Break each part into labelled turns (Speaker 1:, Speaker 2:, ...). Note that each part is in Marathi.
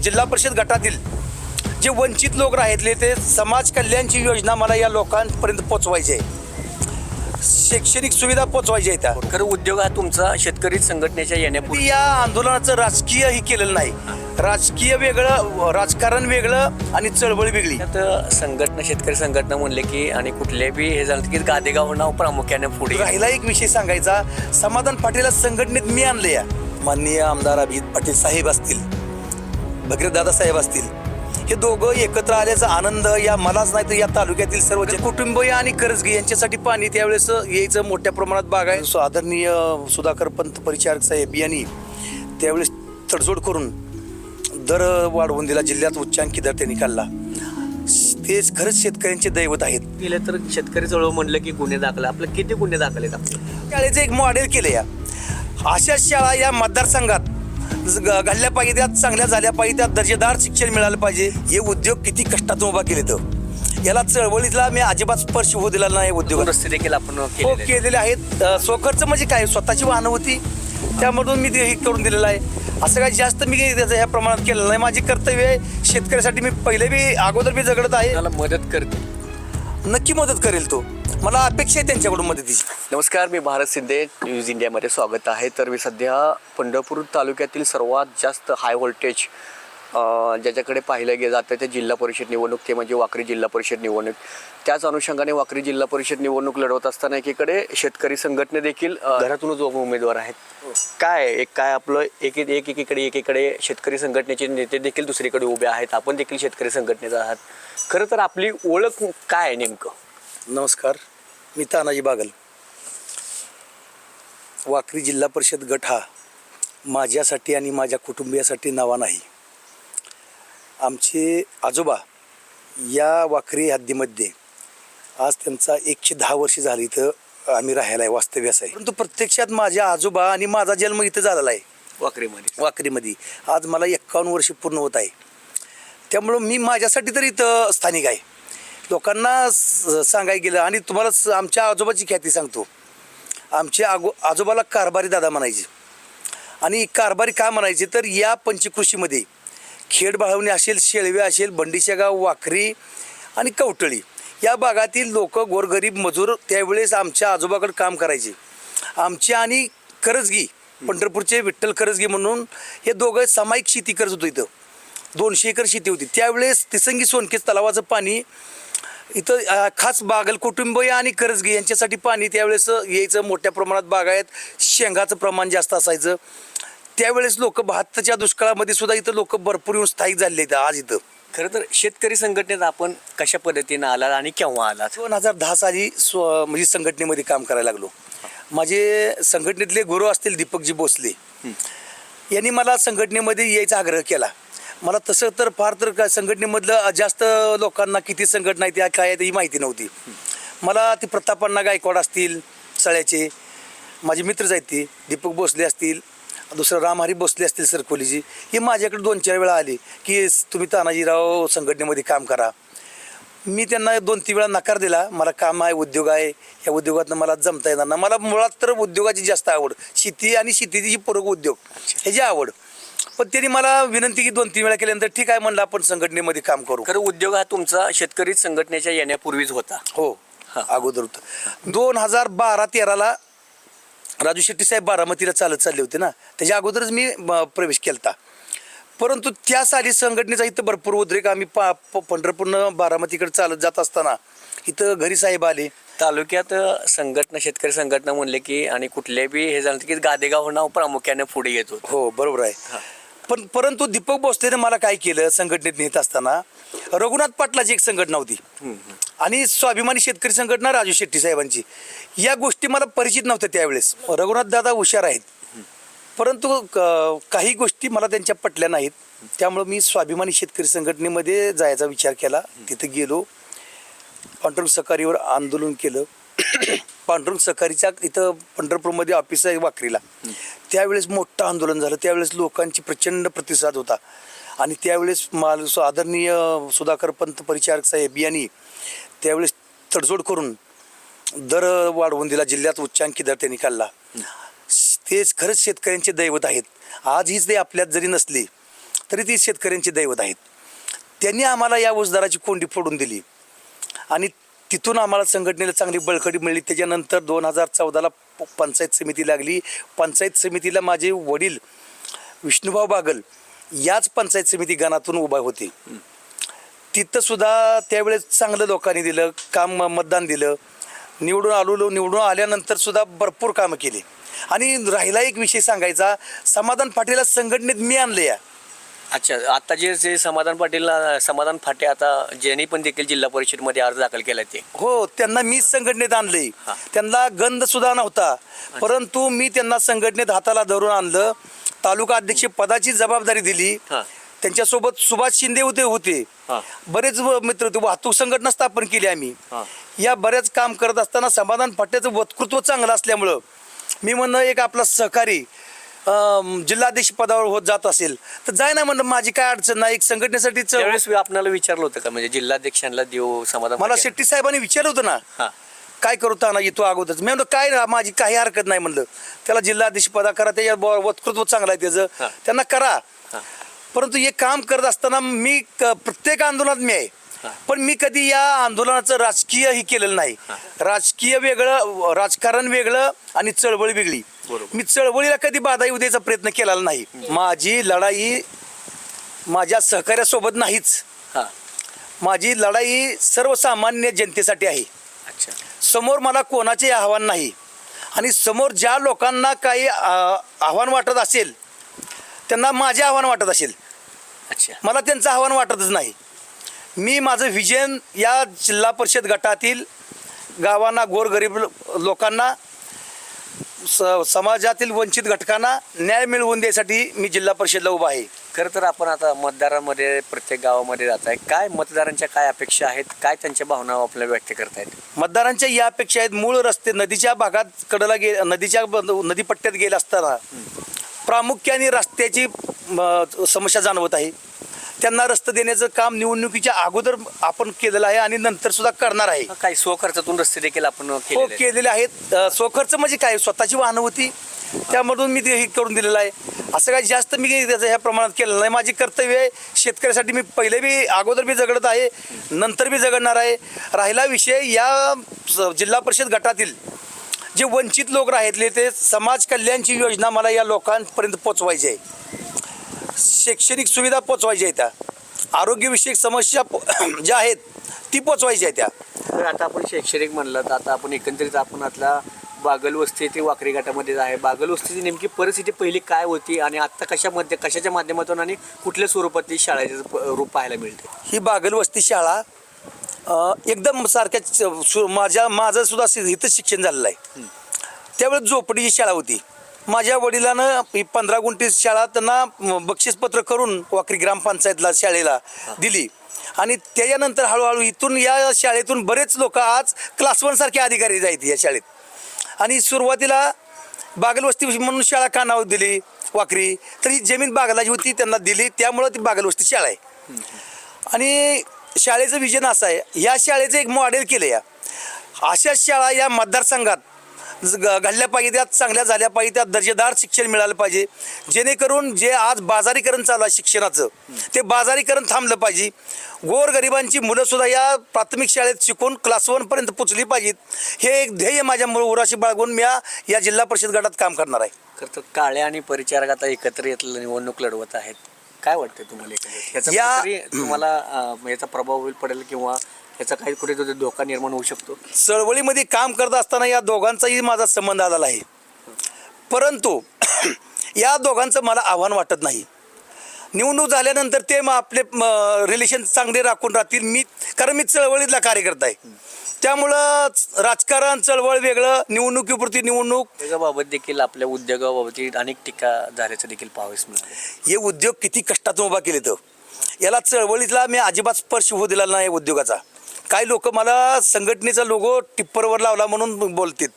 Speaker 1: जिल्हा परिषद गटातील जे वंचित लोक राहिलेले ते समाज कल्याणची योजना मला या लोकांपर्यंत पोचवायची आहे, शैक्षणिक सुविधा पोचवायची आहे त्या.
Speaker 2: खरं उद्योग हा तुमचा शेतकरी संघटनेच्या येण्यापूर्वी
Speaker 1: या आंदोलनाचं राजकीय ही केलेलं नाही. राजकीय वेगळं, राजकारण वेगळं आणि चळवळ वेगळी.
Speaker 2: त्यात संघटना शेतकरी संघटना म्हणले की आणि कुठले बी हे झालं की गादेगाव नाव प्रामुख्याने पुढे
Speaker 1: राहिला एक विषय सांगायचा, समाधान पाटीलला संघटनेत मी आणले या. माननीय आमदार अभिजित पाटील साहेब असतील, भगीरथ दादा साहेब असतील, हे दोघं एकत्र आल्याचा आनंद या मलाच नाही तर या तालुक्यातील सर्व कुटुंबीय आणि कर्जगी यांच्यासाठी पाणी त्यावेळेस यायचं मोठ्या प्रमाणात बाग आहे. आदरणीय सुधाकर पंत परिचारक साहेब यांनी त्यावेळेस तडजोड करून दर वाढवून दिला, जिल्ह्यात उच्चांकी दर त्यांनी काढला. तेच खरंच शेतकऱ्यांचे दैवत आहेत.
Speaker 2: गेलं तर शेतकरी चळवळ म्हणलं की गुन्हे दाखल, आपलं किती गुन्हे दाखल आहेत आपले?
Speaker 1: शाळेचं एक मॉडेल केलं या. अशा शाळा या मतदारसंघात घडल्या पाहिजे, त्यात चांगल्या झाल्या पाहिजे, त्यात दर्जेदार शिक्षण मिळालं पाहिजे. हे उद्योग किती कष्टातून उभा केले तर याला चळवळीतला मी अजिबात स्पर्श होऊ दिला नाही. उद्योग
Speaker 2: रस्ते देखील आपण
Speaker 1: केलेले आहेत. स्वखर्च म्हणजे काय, स्वतःची वाहनं होती त्यामधून मी ते हे करून दिलेलं आहे. असं काही जास्त मी त्याचं ह्या प्रमाणात केलेलं नाही. माझी कर्तव्य आहे शेतकऱ्यासाठी. मी पहिले बी अगोदर मी जगत आहे.
Speaker 2: मला मदत करते,
Speaker 1: नक्की मदत करेल तो. मला अपेक्षा आहे त्यांच्याकडून मदतीची.
Speaker 2: नमस्कार, मी भारत शिंदे, न्यूज इंडियामध्ये स्वागत आहे. तर मी सध्या पंढरपूर तालुक्यातील सर्वात जास्त हाय व्होल्टेज ज्याच्याकडे पाहिलं गेलं जातं ते जिल्हा परिषद निवडणूक, ते म्हणजे वाकरी जिल्हा परिषद निवडणूक. त्याच अनुषंगाने वाकरी जिल्हा परिषद निवडणूक लढवत असताना एकीकडे शेतकरी संघटने देखील घरातूनच उमेदवार आहेत. काय आपलं एकीकडे शेतकरी संघटनेचे नेते देखील दुसरीकडे उभे आहेत. आपण देखील शेतकरी संघटनेचा आहात. खरं तर आपली ओळख काय आहे नेमकं?
Speaker 1: नमस्कार, मी तानाजी बागल. वाकरी जिल्हा परिषद गट हा माझ्यासाठी आणि माझ्या कुटुंबियासाठी नवा नाही. आमचे आजोबा या वाकरी हद्दीमध्ये आज त्यांचा 110 वर्ष झाली इथं आम्ही राहायला आहे, वास्तव्यास आहे. परंतु प्रत्यक्षात माझ्या आजोबा आणि माझा जन्म इथं झालेला आहे वाकरीमध्ये. आज मला 51 वर्ष पूर्ण होत आहे. त्यामुळं मी माझ्यासाठी तर इथं स्थानिक आहे. लोकांना सांगायला गेलं आणि तुम्हाला आमच्या आजोबाची ख्याती सांगतो. आमच्या आजोबाला कारभारी दादा म्हणायचे. आणि कारभारी का म्हणायचे तर या पंचकृषीमध्ये खेड बाळवणी असेल, शेळवे असेल, बंडीशेगाव, वाखरी आणि कवटळी या भागातील लोक गोरगरीब मजूर त्यावेळेस आमच्या आजोबाकडे काम करायचे. आमचे आणि करजगी, पंढरपूरचे विठ्ठल करजगी म्हणून हे दोघं सामायिक शेती करत होतो. इथं 200 एकर शेती होती. त्यावेळेस तिसंगी सोनकेस तलावाचं पाणी इथं खास बागल कुटुंबीय आणि करजगी यांच्यासाठी पाणी त्यावेळेस यायचं. मोठ्या प्रमाणात बागायत, शेंगाचं प्रमाण जास्त असायचं. त्यावेळेस लोक 72च्या दुष्काळामध्ये सुद्धा इथं लोक भरपूर येऊन स्थायिक झाले आहेत. आज इथं
Speaker 2: खरं तर शेतकरी संघटनेत आपण कशा पद्धतीनं आला आणि केव्हा आला?
Speaker 1: 2010 साली म्हणजे संघटनेमध्ये काम करायला लागलो. माझे संघटनेतले गुरु असतील दीपकजी भोसले यांनी मला संघटनेमध्ये यायचा आग्रह केला. मला तसं तर फार तर काय संघटनेमधलं जास्त लोकांना किती संघटना आहे त्या काय आहे ही माहिती नव्हती. मला ती प्रतापण्णा गायकवाड असतील सळ्याचे माझे मित्रच आहेत, ती दीपक भोसले असतील, दुसरं रामहरी भोसले असतील सरकोलीजी, हे माझ्याकडे 2-4 वेळा आले की तुम्ही तानाजीराव संघटनेमध्ये काम करा. मी त्यांना 2-3 वेळा नकार दिला. मला काम आहे, उद्योग आहे, या उद्योगातनं मला जमता येणार ना. मला मुळात तर उद्योगाची जास्त आवड, शेती आणि शेतीची पूरक उद्योग ह्याची आवड. पण त्यांनी मला विनंती की 2-3 वेळा केल्यानंतर ठीक आहे म्हणलं आपण संघटनेमध्ये काम करू.
Speaker 2: खरं उद्योग हा तुमचा शेतकरी संघटनेच्या येण्यापूर्वीच होता?
Speaker 1: हो, अगोदर होतं. 2012-13ला राजू शेट्टी साहेब बारामतीला चालले होते ना, त्याच्या अगोदरच मी प्रवेश केला. परंतु त्या साली संघटनेचा इथं भरपूर उद्रेक. आम्ही पंढरपूरनं बारामतीकडे चालत जात असताना इथं घरी साहेब आले.
Speaker 2: तालुक्यात संघटना शेतकरी संघटना म्हणले की आणि कुठले बी हे झालं की गादेगाव नाव प्रामुख्याने पुढे येत होतं.
Speaker 1: हो, बरोबर आहे. परंतु दीपक भोसलेने मला काय केलं, संघटनेत नेत असताना रघुनाथ पाटलाची एक संघटना होती आणि स्वाभिमानी शेतकरी संघटना राजू शेट्टी साहेबांची. या गोष्टी मला परिचित नव्हत्या त्यावेळेस. रघुनाथ दादा हुशार आहेत, परंतु काही गोष्टी मला त्यांच्या पटल्या नाहीत. त्यामुळं मी स्वाभिमानी शेतकरी संघटनेमध्ये जायचा विचार केला. तिथं गेलो, पांडुरंग सकारीवर आंदोलन केलं. पांडुरंग सकारीच्या इथं पंढरपूरमध्ये ऑफिस आहे वाकरीला. त्यावेळेस मोठं आंदोलन झालं. त्यावेळेस लोकांची प्रचंड प्रतिसाद होता आणि त्यावेळेस आदरणीय सुधाकर पंत परिचारक साहेब यांनी त्यावेळेस तडजोड करून दर वाढवून दिला, जिल्ह्यात उच्चांकी दर त्यांनी काढला. तेच खरंच शेतकऱ्यांचे दैवत आहेत. आज हीच ते आपल्यात जरी नसली तरी ती शेतकऱ्यांची दैवत आहेत. त्यांनी आम्हाला या ऊसदराची कोंडी फोडून दिली आणि तिथून आम्हाला संघटनेला चांगली बळकटी मिळली. त्याच्यानंतर 2014ला पंचायत समिती लागली. पंचायत समितीला माझे वडील विष्णुभाऊ बागल याच पंचायत समिती गणातून उभा होते. तिथं सुद्धा त्यावेळेस चांगलं लोकांनी दिलं काम, मतदान दिलं, निवडून आल्यानंतर सुद्धा भरपूर कामं केली. आणि राहिला एक विषय सांगायचा, समाधान पाटीलला संघटनेत मी आणले या.
Speaker 2: अच्छा, आता जे समाधान फाटे आता ज्यांनी पण देखील जिल्हा परिषदमध्ये अर्ज दाखल केला ते
Speaker 1: हो, त्यांना मी संघटनेत आणले. त्यांना गंध सुद्धा नव्हता, परंतु मी त्यांना संघटनेत हाताला धरून आणलं. तालुका अध्यक्ष पदाची जबाबदारी दिली. त्यांच्यासोबत सुभाष शिंदे होते बरेच मित्र होते. वाहतूक संघटना स्थापन केली आम्ही. या बऱ्याच काम करत असताना समाधान फाट्याचं वक्तृत्व चांगलं असल्यामुळं मी म्हणणं एक आपला सहकारी जिल्हाध्यक्ष पदावर होत जात असेल तर जाय ना म्हणलं, माझी काय अडचण नाही. एक संघटनेसाठी
Speaker 2: त्यावेळेस आपल्याला विचारलं होतं का म्हणजे जिल्हाध्यक्षांना देऊ समाधान
Speaker 1: मला शेट्टी साहेबांनी विचारलं होतं ना, काय करू ना येतो अगोदरच. मी म्हणतो काय ना, माझी काही हरकत नाही म्हणलं. त्याला जिल्हाध्यक्ष पदा करा, त्याच्या वक्तृत्व चांगलं आहे त्याचं, त्यांना करा. परंतु हे काम करत असताना मी प्रत्येक आंदोलनात मी आहे, पण मी कधी या आंदोलनाचं राजकीय ही केलेलं नाही. राजकीय वेगळं, राजकारण वेगळं आणि चळवळ वेगळी. मी चळवळीला कधी बाधा येऊ द्यायचा प्रयत्न केलेला नाही. माझी लढाई माझ्या सहकार्यासोबत नाहीच. माझी लढाई सर्वसामान्य जनतेसाठी आहे. समोर मला कोणाचे आव्हान नाही आणि समोर ज्या लोकांना काही आव्हान वाटत असेल त्यांना माझे आव्हान वाटत असेल. मला त्यांचं आव्हान वाटतच नाही. मी माझं व्हिजन या जिल्हा परिषद गटातील गावांना, गोरगरीब लोकांना, समाजातील वंचित घटकांना न्याय मिळवून द्यायसाठी मी जिल्हा परिषदला उभा आहे.
Speaker 2: खरं तर आपण आता मतदारांमध्ये प्रत्येक गावामध्ये जात आहे. काय मतदारांच्या काय अपेक्षा आहेत, काय त्यांच्या भावना आपल्याला व्यक्त करतायत?
Speaker 1: मतदारांच्या या अपेक्षा आहेत. मूळ रस्ते नदीच्या भागात कडेला नदीपट्ट्यात गेले असताना प्रामुख्याने रस्त्याची समस्या जाणवत आहे. त्यांना रस्ते देण्याचं काम निवडणुकीच्या अगोदर आपण केलेलं आहे आणि नंतर सुद्धा करणार आहे.
Speaker 2: काही स्वखर्चातून रस्ते देखील आपण
Speaker 1: केलेले आहेत. स्वखर्च म्हणजे काय, स्वतःची वाहनं होती त्यामधून मी ते हे करून दिलेलं आहे. असं काही जास्त मी त्याचं ह्या प्रमाणात केलेलं नाही. माझी कर्तव्य आहे शेतकऱ्यासाठी. मी पहिले बी अगोदर बी झगडत आहे, नंतर बी झगडणार आहे. राहिला विषय या जिल्हा परिषद गटातील जे वंचित लोक राहिलेले ते समाज कल्याणची योजना मला या लोकांपर्यंत पोचवायची आहे. शैक्षणिक सुविधा पोचवायच्या आहेत, त्या आरोग्यविषयक समस्या ज्या आहेत ती पोचवायच्या आहेत त्या.
Speaker 2: तर आता आपण शैक्षणिक म्हणलं तर आता आपण एकंदरीत आपण आतला बागल वस्ती ते वाकरी घाटामध्येच आहे. बागल वस्तीची नेमकी परिस्थिती पहिली काय होती आणि आता कशाच्या माध्यमातून आणि कुठल्या स्वरूपात शाळेचं रूप पाहायला मिळते?
Speaker 1: ही बागल वस्ती शाळा एकदम सारख्या माझं सुद्धा इथं शिक्षण झालेलं आहे. त्यावेळेस झोपडीची शाळा होती. माझ्या वडिलांनं 15 गुंठी शाळा त्यांना बक्षीसपत्र करून वाकरी ग्रामपंचायतला शाळेला दिली आणि त्याच्यानंतर हळूहळू इथून या शाळेतून बरेच लोक आज क्लास 1 सारखे अधिकारी जायचे या शाळेत. आणि सुरुवातीला बागलवस्ती म्हणून शाळा का नाव दिली वाकरी, तर ही जमीन बागलाची होती त्यांना दिली, त्यामुळं ती बागलवस्ती शाळा आहे. आणि शाळेचं विजन असं आहे, या शाळेचं एक मॉडेल केलं या अशाच शाळा या मतदारसंघात घडल्या पाहिजे, त्यात चांगल्या झाल्या पाहिजे, त्यात दर्जेदार शिक्षण मिळालं पाहिजे, जेणेकरून जे आज बाजारीकरण चालू आहे शिक्षणाचं ते बाजारीकरण थांबलं पाहिजे. गोरगरिबांची मुलंसुद्धा या प्राथमिक शाळेत शिकून क्लास 1 पर्यंत पोचली पाहिजेत. हे एक ध्येय माझ्या उराशी बाळगून मी या जिल्हा परिषद गटात काम करणार आहे.
Speaker 2: खरं तर काळे आणि परिचारक आता एकत्र निवडणूक लढवत आहेत. काय वाटतं तुम्हाला तुम्हाला याचा प्रभाव पडेल किंवा याचा काही कुठे धोका निर्माण होऊ शकतो?
Speaker 1: चळवळीमध्ये काम करत असताना या दोघांचाही माझा संबंध आलेला आहे, परंतु या दोघांचं मला आव्हान वाटत नाही. निवडणूक झाल्यानंतर ते आपले रिलेशन चांगले राखून राहतील. कारण मी चळवळीतला कार्यकर्ता आहे, त्यामुळं राजकारण चळवळ वेगळं, निवडणुकीपुरती निवडणूक.
Speaker 2: त्याच्याबाबत देखील आपल्या उद्योगाबाबतीत अनेक टीका झाल्याचं देखील पाहावयास मिळाले.
Speaker 1: हे उद्योग किती कष्टातून उभा केले, तर याला चळवळीतला मी अजिबात स्पर्श होऊ दिला नाही उद्योगाचा. काही लोक मला संघटनेचा लोगो टिप्परवर लावला म्हणून बोलतात.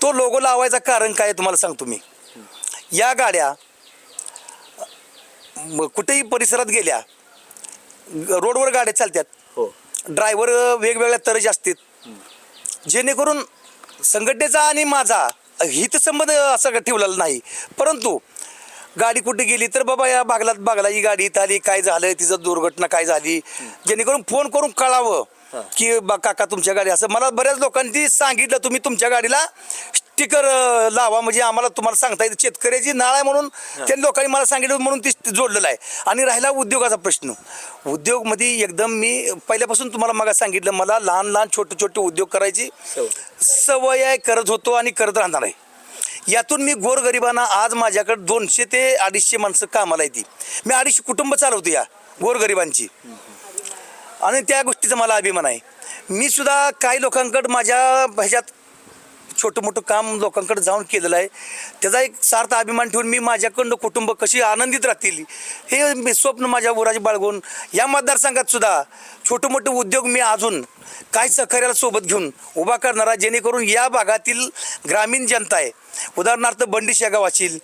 Speaker 1: तो लोगो लावायचं कारण काय तुम्हाला सांगतो मी. या गाड्या कुठेही परिसरात गेल्या, रोडवर गाड्या चालतात, ड्रायव्हर वेगवेगळ्या तरच असतात, जेणेकरून संघटनेचा आणि माझा हितसंबंध असा ठेवलेला नाही. परंतु गाडी कुठे गेली तर बाबा या बागला ही गाडी इथं आली, काय झालं, तिचं दुर्घटना काय झाली, जेणेकरून फोन करून कळावं की काका तुमच्या गाडी असं. मला बऱ्याच लोकांनी सांगितलं तुम्ही तुमच्या गाडीला स्टिकर लावा, म्हणजे आम्हाला तुम्हाला सांगता येतं शेतकऱ्याची नाळ आहे म्हणून त्यांनी लोकांनी मला सांगितलं म्हणून ती जोडलेलं आहे. आणि राहिला उद्योगाचा प्रश्न, उद्योगमध्ये एकदम मी पहिल्यापासून तुम्हाला मग सांगितलं मला लहान लहान छोटे छोटे उद्योग करायची सवय आहे, करत होतो आणि करत राहणार आहे. यातून मी गोरगरिबांना आज माझ्याकडे 200 ते 250 माणसं कामाला येते. मी 250 कुटुंब चालवतो या गोरगरिबांची आणि त्या गोष्टीचा मला अभिमान आहे. मी सुद्धा काही लोकांकडे माझ्या ह्याच्यात छोटं मोठं काम लोकांकडे जाऊन केलेलं आहे. त्याचा एक सार्थ अभिमान ठेवून मी माझ्याकडनं कुटुंब कशी आनंदित राहतील हे स्वप्न माझ्या उराजी बाळगून या मतदारसंघात सुद्धा छोटे मोठे उद्योग मी अजून काय सहकार्याला सोबत घेऊन उभा करणारा, जेणेकरून या भागातील ग्रामीण जनता आहे, उदाहरणार्थ बंडिश या गाव असेल,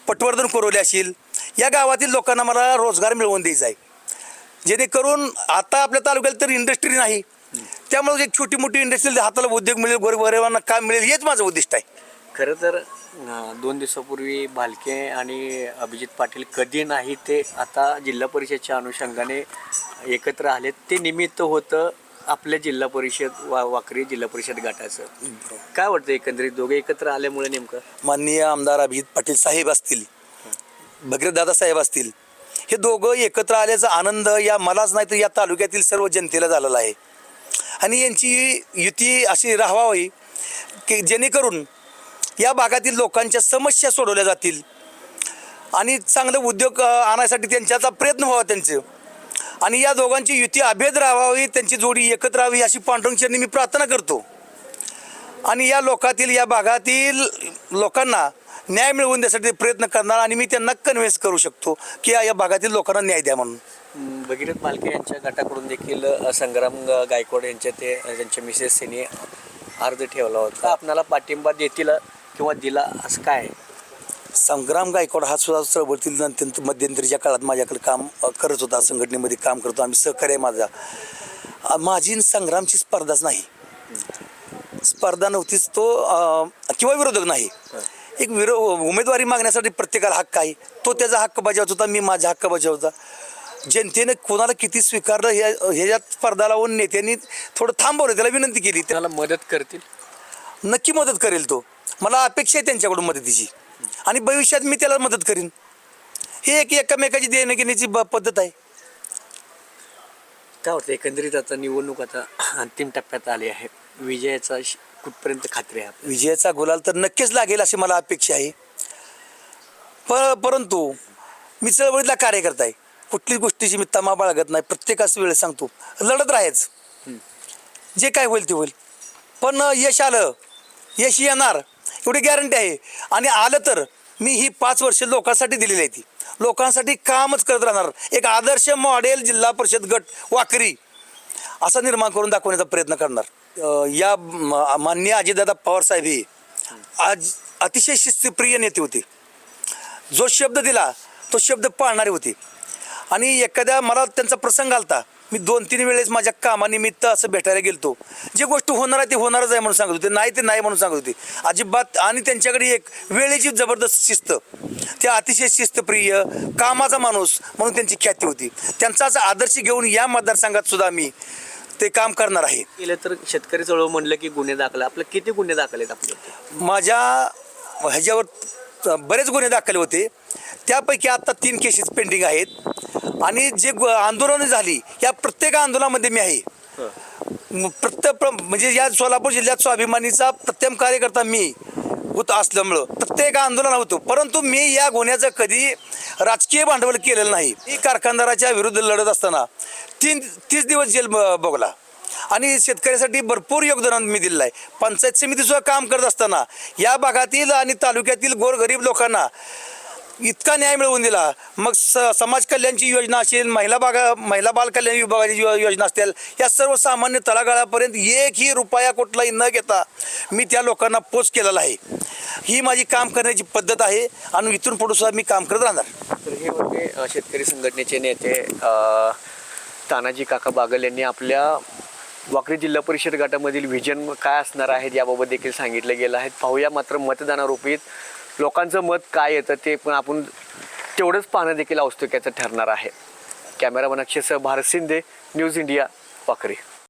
Speaker 1: पटवर्धन कोरोली असेल, या गावातील लोकांना मला रोजगार मिळवून द्यायचा आहे. जेणेकरून आता आपल्या तालुक्यात तर इंडस्ट्री नाही, त्यामुळे एक छोटी मोठी इंडस्ट्री हाताला उद्योग मिळेल, गोरगरिबांना काम मिळेल, हेच माझं उद्दिष्ट आहे.
Speaker 2: खरं तर 2 दिवसापूर्वी भालके आणि अभिजित पाटील कधी नाही ते आता जिल्हा परिषदच्या अनुषंगाने एकत्र आले. ते निमित्त होतं आपल्या जिल्हा परिषद वाकरी जिल्हा परिषद गटाचं. काय वाटतं एकंदरीत दोघे एकत्र आल्यामुळे नेमकं?
Speaker 1: माननीय आमदार अभिजित पाटील साहेब असतील, भगीरथ दादा साहेब असतील, हे दोघं एकत्र आल्याचा आनंद या मलाच नाही तर या तालुक्यातील सर्व जनतेला झालेला आहे. आणि यांची युती अशी राहावी की जेणेकरून या भागातील लोकांच्या समस्या सोडवल्या जातील आणि चांगले उद्योग आणण्यासाठी त्यांच्याचा प्रयत्न व्हावा त्यांचे. आणि या दोघांची युती अभेद राहावी, त्यांची जोडी एकत्र राहावी अशी पांडुरंग चरणी मी प्रार्थना करतो. आणि या लोकातील या भागातील लोकांना न्याय मिळवून देण्यासाठी प्रयत्न करणार आणि मी त्यांना कन्व्हिन्स करू शकतो की या भागातील लोकांना न्याय द्या म्हणून.
Speaker 2: भगीरथ भालके यांच्या गटाकडून देखील संग्राम गायकवाड त्यांच्या मिसेस यांनी अर्ज ठेवला होता. आपणाला पाठिंबा देतील किंवा दिला असं काय?
Speaker 1: संग्राम गायकवाड हा सुद्धा चळवळीतील अत्यंत मध्यंतरीच्या काळात माझ्याकडे काम करत होता, संघटनेमध्ये काम करतो, आम्ही सहकार्य माझी संग्रामची स्पर्धाच नाही, स्पर्धा नव्हतीच तो किंवा विरोधक नाही. एक उमेदवारी मागण्यासाठी प्रत्येकाला हक्क आहे, तो त्याचा हक्क बजावत होता, मी माझा हक्क बजावता. जनतेने कोणाला किती स्वीकारलं ह्याच्यात स्पर्धा लावून नेत्यांनी थोडं थांबवलं, त्याला विनंती केली.
Speaker 2: त्याला मदत करतील,
Speaker 1: नक्की मदत करेल तो, मला अपेक्षा आहे त्यांच्याकडून मदतीची आणि भविष्यात मी त्याला मदत करीन. ही एक एकमेकाची देणं घेण्याची पद्धत आहे.
Speaker 2: काय वाटतं एकंदरीत आता निवडणूक आता अंतिम टप्प्यात आली आहे, विजयाचा कुठपर्यंत खात्री आहे?
Speaker 1: विजयाचा गुलाल तर नक्कीच लागेल अशी मला अपेक्षा आहे. परंतु मी चळवळीतला कार्यकर्ता आहे, कुठलीच गोष्टीची मी तमा बाळगत नाही. प्रत्येकाच वेळेस सांगतो लढत राहायच, जे काय होईल ते होईल, पण यश आलं, यश येणार एवढी गॅरंटी आहे. आणि आलं तर मी ही 5 वर्ष लोकांसाठी दिलेली आहे, ती लोकांसाठी कामच करत राहणार. एक आदर्श मॉडेल जिल्हा परिषद गट वाकरी असा निर्माण करून दाखवण्याचा प्रयत्न करणार. या माननीय अजितदादा पवार साहेब हे आज अतिशय शिस्तप्रिय नेते होते, जो शब्द दिला तो शब्द पाळणारे होते. आणि एखाद्या मला त्यांचा प्रसंग आलता, मी 2-3 वेळेस माझ्या कामानिमित्त असं भेटायला गेलतो, जे गोष्ट होणार आहे ते होणारच आहे म्हणून सांगत होते, नाही ते नाही म्हणून सांगत होते अजिबात. आणि त्यांच्याकडे एक वेळेची जबरदस्त शिस्त, त्या अतिशय शिस्तप्रिय कामाचा माणूस म्हणून त्यांची ख्याती होती. त्यांचाच आदर्श घेऊन या मतदारसंघात सुद्धा मी ते काम करणार आहे.
Speaker 2: केलं तर शेतकरी चळवळ म्हणलं की गुन्हे दाखल, आपलं किती गुन्हे दाखल आहेत आपले?
Speaker 1: माझ्या ह्याच्यावर बरेच गुन्हे दाखल होते, त्यापैकी आता 3 केसेस पेंडिंग आहेत. आणि जे आंदोलनं झाली या प्रत्येक आंदोलनामध्ये मी आहे. म्हणजे या सोलापूर जिल्ह्यात स्वाभिमानीचा प्रथम कार्यकर्ता मी होत असल्यामुळं प्रत्येक आंदोलन होतो. परंतु मी या गुन्ह्याचं कधी राजकीय भांडवल केलेलं नाही. मी कारखानदाराच्या विरुद्ध लढत असताना 30 दिवस जेल भोगला आणि शेतकऱ्यासाठी भरपूर योगदान मी दिलेलं आहे. पंचायत समितीसुद्धा काम करत असताना या भागातील आणि तालुक्यातील गोरगरीब लोकांना इतका न्याय मिळवून दिला. मग समाज कल्याणची योजना असेल, महिला बाल कल्याण विभागाची योजना असतील, या सर्वसामान्य तळागाळापर्यंत एकही रुपया कुठलाही न घेता मी त्या लोकांना पोच केलेला आहे. ही माझी काम करण्याची पद्धत आहे आणि इथून पुढे सुद्धा मी काम करत राहणार.
Speaker 2: तर हे होते शेतकरी संघटनेचे नेते तानाजी काका बागल यांनी आपल्या वाकरी जिल्हा परिषद गटामधील व्हिजन काय असणार आहेत याबाबत देखील सांगितलं गेलं आहे. पाहूया मात्र मतदानारूपीत लोकांचं मत काय येतं ते पण आपण तेवढंच पाहणं देखील औत्सुक्याचं ठरणार आहे. कॅमेरामन अक्षयसह भारत शिंदे, न्यूज इंडिया, वाखरी.